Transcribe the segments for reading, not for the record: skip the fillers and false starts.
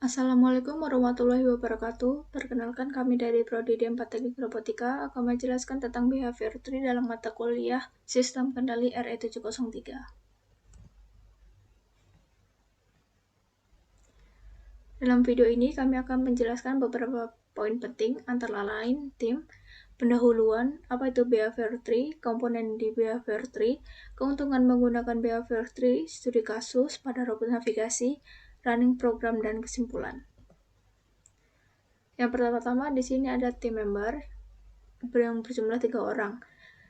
Assalamualaikum warahmatullahi wabarakatuh. Perkenalkan kami dari Prodi D4 Teknik Robotika akan menjelaskan tentang behavior tree dalam mata kuliah Sistem Kendali RE703. Dalam video ini kami akan menjelaskan beberapa poin penting antara lain pendahuluan, apa itu behavior tree, komponen di behavior tree, keuntungan menggunakan behavior tree, studi kasus pada robot navigasi, running program, dan kesimpulan. Yang pertama-tama di sini ada tim member yang berjumlah 3 orang.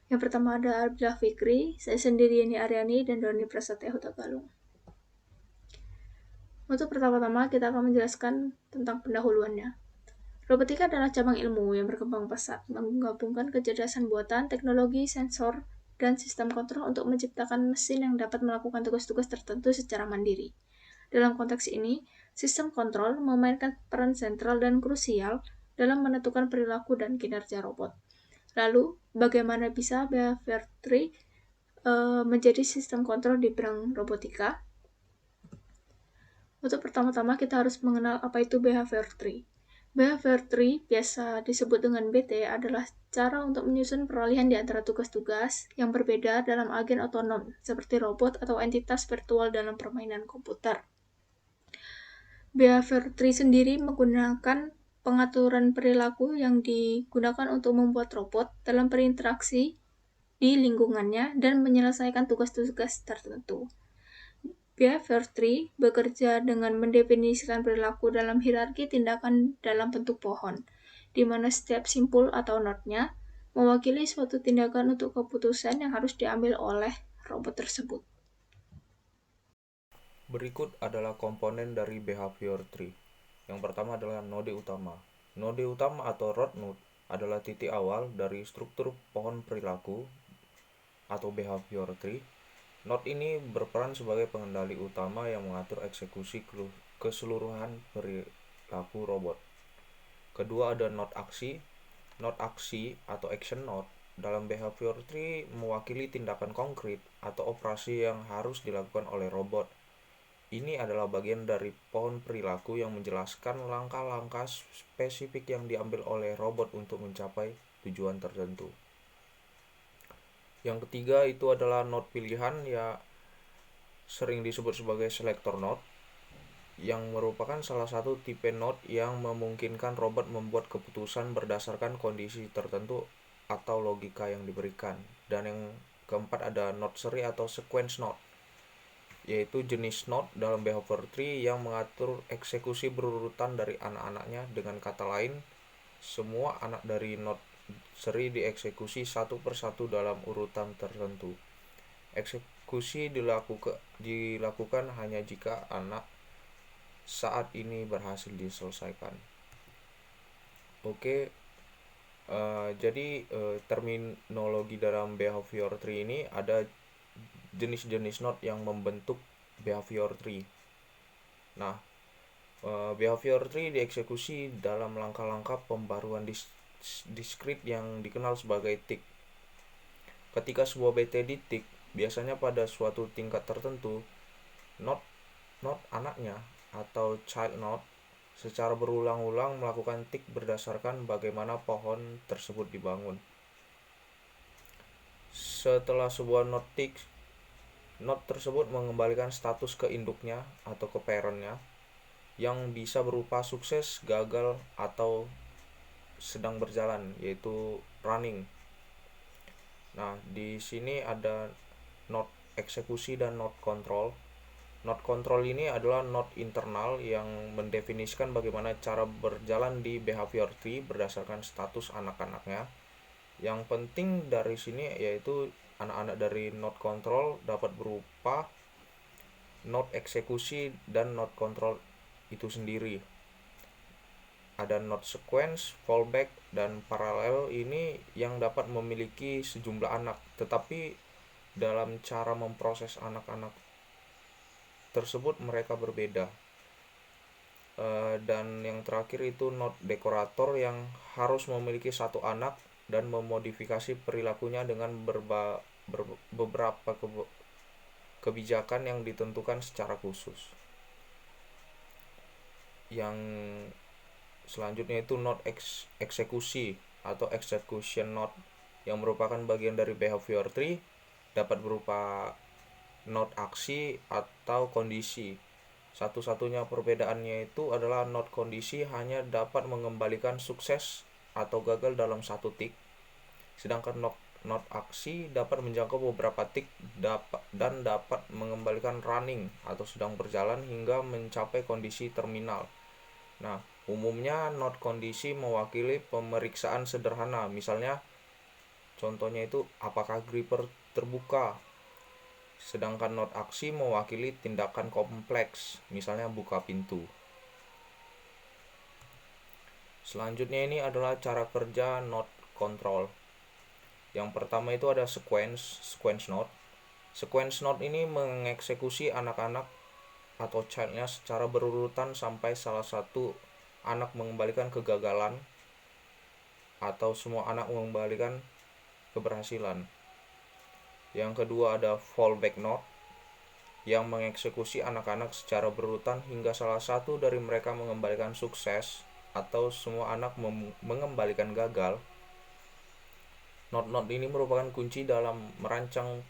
Yang pertama ada Abdullah Fikri, saya sendiri Yeni Aryani, dan Doni Prasetya Hutagalung. Untuk pertama-tama kita akan menjelaskan tentang pendahuluannya. Robotika adalah cabang ilmu yang berkembang pesat, menggabungkan kecerdasan buatan, teknologi, sensor, dan sistem kontrol untuk menciptakan mesin yang dapat melakukan tugas-tugas tertentu secara mandiri. Dalam konteks ini, sistem kontrol memainkan peran sentral dan krusial dalam menentukan perilaku dan kinerja robot. Lalu, bagaimana bisa behavior tree menjadi sistem kontrol di bidang robotika? Untuk pertama-tama kita harus mengenal apa itu behavior tree. Behavior tree, biasa disebut dengan BT, adalah cara untuk menyusun peralihan di antara tugas-tugas yang berbeda dalam agen otonom, seperti robot atau entitas virtual dalam permainan komputer. Behavior tree sendiri menggunakan pengaturan perilaku yang digunakan untuk membuat robot dalam berinteraksi di lingkungannya dan menyelesaikan tugas-tugas tertentu. Behavior tree bekerja dengan mendefinisikan perilaku dalam hierarki tindakan dalam bentuk pohon, di mana setiap simpul atau node-nya mewakili suatu tindakan untuk keputusan yang harus diambil oleh robot tersebut. Berikut adalah komponen dari behavior tree. Yang pertama adalah node utama. Node utama atau root node adalah titik awal dari struktur pohon perilaku atau behavior tree. Node ini berperan sebagai pengendali utama yang mengatur eksekusi keseluruhan perilaku robot. Kedua ada node aksi. Node aksi atau action node dalam behavior tree mewakili tindakan konkret atau operasi yang harus dilakukan oleh robot. Ini adalah bagian dari pohon perilaku yang menjelaskan langkah-langkah spesifik yang diambil oleh robot untuk mencapai tujuan tertentu. Yang ketiga itu adalah node pilihan, ya sering disebut sebagai selector node, yang merupakan salah satu tipe node yang memungkinkan robot membuat keputusan berdasarkan kondisi tertentu atau logika yang diberikan. Dan yang keempat ada node seri atau sequence node, yaitu jenis node dalam behavior tree yang mengatur eksekusi berurutan dari anak-anaknya. Dengan kata lain, semua anak dari node seri dieksekusi satu persatu dalam urutan tertentu. Eksekusi dilakukan hanya jika anak saat ini berhasil diselesaikan. Oke, jadi terminologi dalam behavior tree ini ada jenis-jenis node yang membentuk behavior tree. Nah, behavior tree dieksekusi dalam langkah-langkah pembaruan diskrit yang dikenal sebagai tick. Ketika sebuah BT di tick, biasanya pada suatu tingkat tertentu, node anaknya atau child node secara berulang-ulang melakukan tick berdasarkan bagaimana pohon tersebut dibangun. Setelah sebuah node tick, node tersebut mengembalikan status ke induknya atau ke parentnya yang bisa berupa sukses, gagal, atau sedang berjalan, yaitu running. Nah, di sini ada node eksekusi dan node kontrol. Node kontrol ini adalah node internal yang mendefinisikan bagaimana cara berjalan di behavior tree berdasarkan status anak-anaknya. Yang penting dari sini yaitu anak-anak dari node kontrol dapat berupa node eksekusi dan node kontrol itu sendiri. Ada node sequence, fallback, dan paralel ini yang dapat memiliki sejumlah anak, tetapi dalam cara memproses anak-anak tersebut mereka berbeda. Dan yang terakhir itu node dekorator yang harus memiliki satu anak dan memodifikasi perilakunya dengan beberapa kebijakan yang ditentukan secara khusus. Yang selanjutnya itu node eksekusi atau execution node yang merupakan bagian dari behavior tree, dapat berupa node aksi atau kondisi. Satu-satunya perbedaannya itu adalah node kondisi hanya dapat mengembalikan sukses atau gagal dalam satu tick, sedangkan node aksi dapat menjangkau beberapa tick dan dapat mengembalikan running atau sedang berjalan hingga mencapai kondisi terminal. Nah, umumnya node kondisi mewakili pemeriksaan sederhana, misalnya contohnya itu apakah gripper terbuka. Sedangkan node aksi mewakili tindakan kompleks, misalnya buka pintu. Selanjutnya ini adalah cara kerja node control. Yang pertama itu ada sequence node. Sequence node ini mengeksekusi anak-anak atau childnya secara berurutan sampai salah satu anak mengembalikan kegagalan atau semua anak mengembalikan keberhasilan. Yang kedua ada fallback node yang mengeksekusi anak-anak secara berurutan hingga salah satu dari mereka mengembalikan sukses atau semua anak mengembalikan gagal. Node-node ini merupakan kunci dalam merancang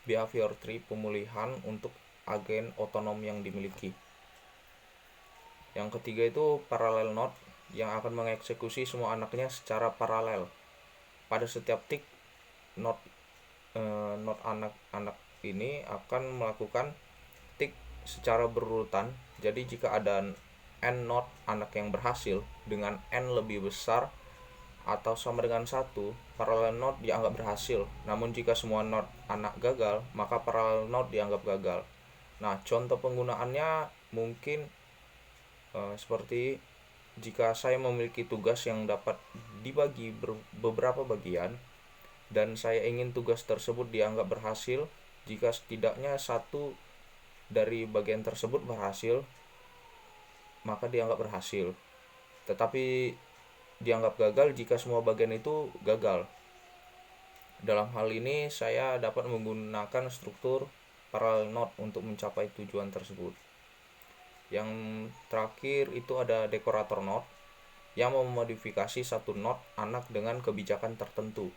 behavior tree pemulihan untuk agen otonom yang dimiliki. Yang ketiga itu parallel node yang akan mengeksekusi semua anaknya secara paralel. Pada setiap tick, node anak-anak ini akan melakukan tick secara berurutan. Jadi jika ada n node anak yang berhasil dengan n lebih besar atau sama dengan 1, parallel node dianggap berhasil. Namun jika semua node anak gagal, maka parallel node dianggap gagal. Nah, contoh penggunaannya mungkin seperti jika saya memiliki tugas yang dapat dibagi beberapa bagian dan saya ingin tugas tersebut dianggap berhasil jika setidaknya satu dari bagian tersebut berhasil, maka dianggap berhasil. Tetapi dianggap gagal jika semua bagian itu gagal. Dalam hal ini saya dapat menggunakan struktur parallel node untuk mencapai tujuan tersebut. Yang terakhir itu ada dekorator node yang memodifikasi satu node anak dengan kebijakan tertentu.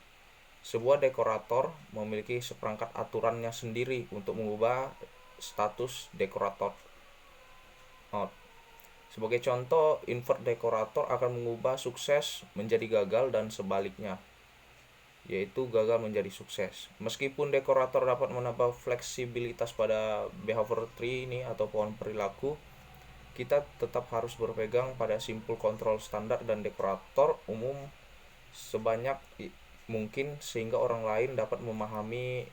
Sebuah dekorator memiliki seperangkat aturannya sendiri untuk mengubah status dekorator node. Sebagai contoh, invert dekorator akan mengubah sukses menjadi gagal dan sebaliknya, yaitu gagal menjadi sukses. Meskipun dekorator dapat menambah fleksibilitas pada behavior tree ini atau pohon perilaku, kita tetap harus berpegang pada simpul kontrol standar dan dekorator umum sebanyak mungkin sehingga orang lain dapat memahami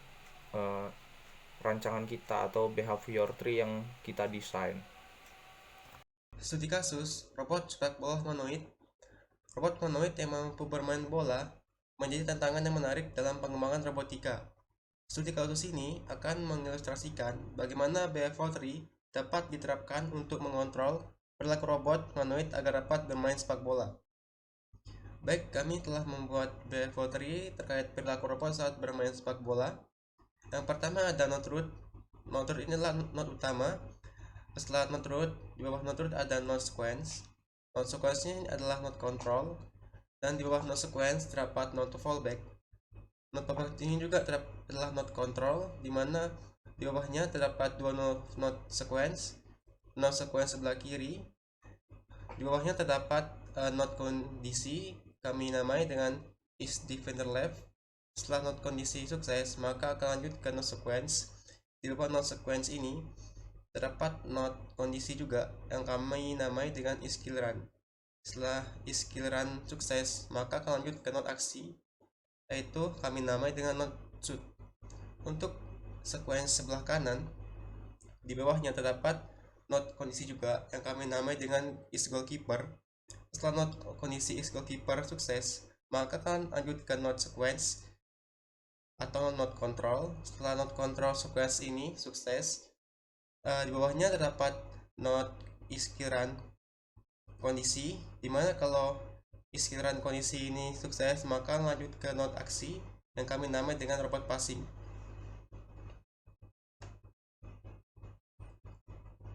rancangan kita atau behavior tree yang kita desain. Studi kasus robot sepak bola humanoid. Robot humanoid yang mampu bermain bola menjadi tantangan yang menarik dalam pengembangan robotika. Studi kasus ini akan mengilustrasikan bagaimana behavior tree dapat diterapkan untuk mengontrol perilaku robot humanoid agar dapat bermain sepak bola. Baik, kami telah membuat behavior tree terkait perilaku robot saat bermain sepak bola. Yang pertama ada node root. Node root inilah node utama. Setelah node root, di bawah node root ada node sequence. Node sequence ini adalah node control, dan di bawah node sequence terdapat node fallback. Node fallback ini juga adalah node control, di mana di bawahnya terdapat dua node sequence. Node sequence sebelah kiri, di bawahnya terdapat node kondisi, kami namai dengan is defender left. Setelah node kondisi sukses, maka akan lanjut ke node sequence. Di bawah node sequence ini terdapat node kondisi juga yang kami namai dengan is kill run. Setelah is kill run sukses, maka akan lanjut ke node aksi, yaitu kami namai dengan node shoot. Untuk sequence sebelah kanan, di bawahnya terdapat node kondisi juga yang kami namai dengan is goalkeeper. Setelah node kondisi is goalkeeper sukses, maka akan lanjut ke node sequence atau node control. Setelah node control sequence ini sukses, di bawahnya terdapat node iskiran kondisi, dimana kalau iskiran kondisi ini sukses maka lanjut ke node aksi yang kami namai dengan robot passing.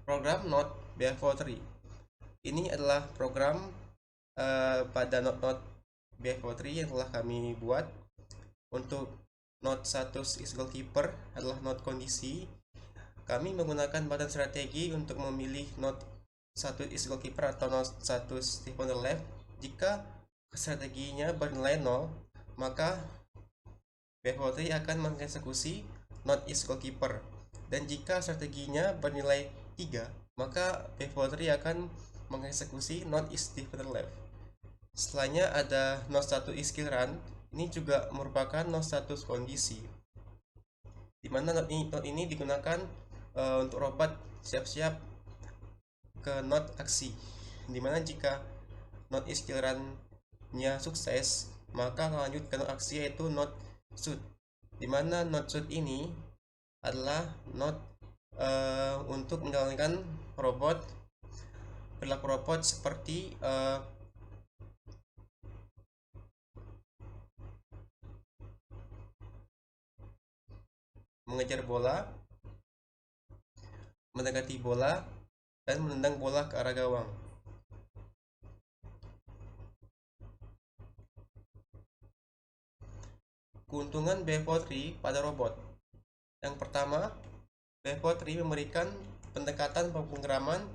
Program node behavior tree. Ini adalah program pada node-node BF43 yang telah kami buat. Untuk node status is goalkeeper adalah node kondisi. Kami menggunakan button strategi untuk memilih node status is goalkeeper atau node status Steve on the left. Jika strateginya bernilai 0, maka BF43 akan mengeksekusi node is goalkeeper. Dan jika strateginya bernilai 3, maka BF43 akan mengeksekusi node is Steve on the left. Setelahnya ada node status is kill run. Ini juga merupakan node status kondisi, di mana node ini digunakan untuk robot siap-siap ke node aksi, dimana jika node is kill run nya sukses, maka lanjut ke node aksi yaitu node shoot, dimana node shoot ini adalah node untuk menjalankan perilaku robot seperti mengejar bola, mendekati bola, dan menendang bola ke arah gawang. Keuntungan BF43 pada robot. Yang pertama, BF43 memberikan pendekatan pemrograman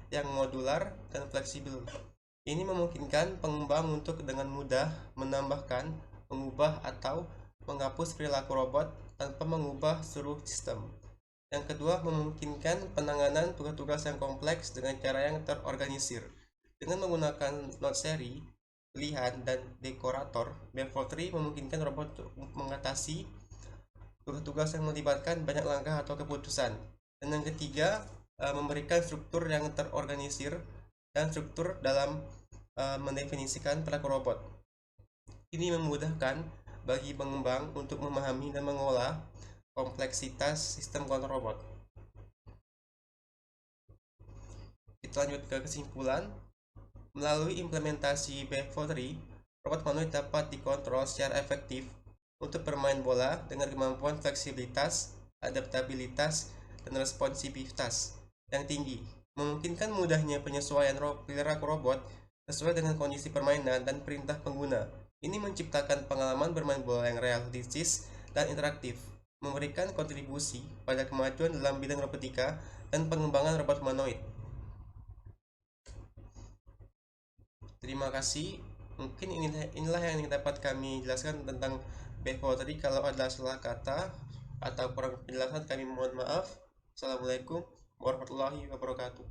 yang modular dan fleksibel. Ini memungkinkan pengembang untuk dengan mudah menambahkan, mengubah, atau menghapus perilaku robot tanpa mengubah seluruh sistem. Yang kedua, memungkinkan penanganan tugas-tugas yang kompleks dengan cara yang terorganisir. Dengan menggunakan node seri, pilihan, dan dekorator, BF43 memungkinkan robot mengatasi tugas-tugas yang melibatkan banyak langkah atau keputusan. Dan yang ketiga, memberikan struktur yang terorganisir dan struktur dalam mendefinisikan perilaku robot. Ini memudahkan bagi pengembang untuk memahami dan mengolah kompleksitas sistem kontrol robot. Kita lanjut ke kesimpulan. Melalui implementasi BF43, robot humanoid dapat dikontrol secara efektif untuk bermain bola dengan kemampuan fleksibilitas, adaptabilitas, dan responsivitas yang tinggi, memungkinkan mudahnya penyesuaian perilaku robot sesuai dengan kondisi permainan dan perintah pengguna. Ini menciptakan pengalaman bermain bola yang realistis dan interaktif, memberikan kontribusi pada kemajuan dalam bidang robotika dan pengembangan robot humanoid. Terima kasih. Mungkin inilah yang dapat kami jelaskan tentang BF43. Kalau ada salah kata atau kurang penjelasan, kami mohon maaf. Assalamualaikum warahmatullahi wabarakatuh.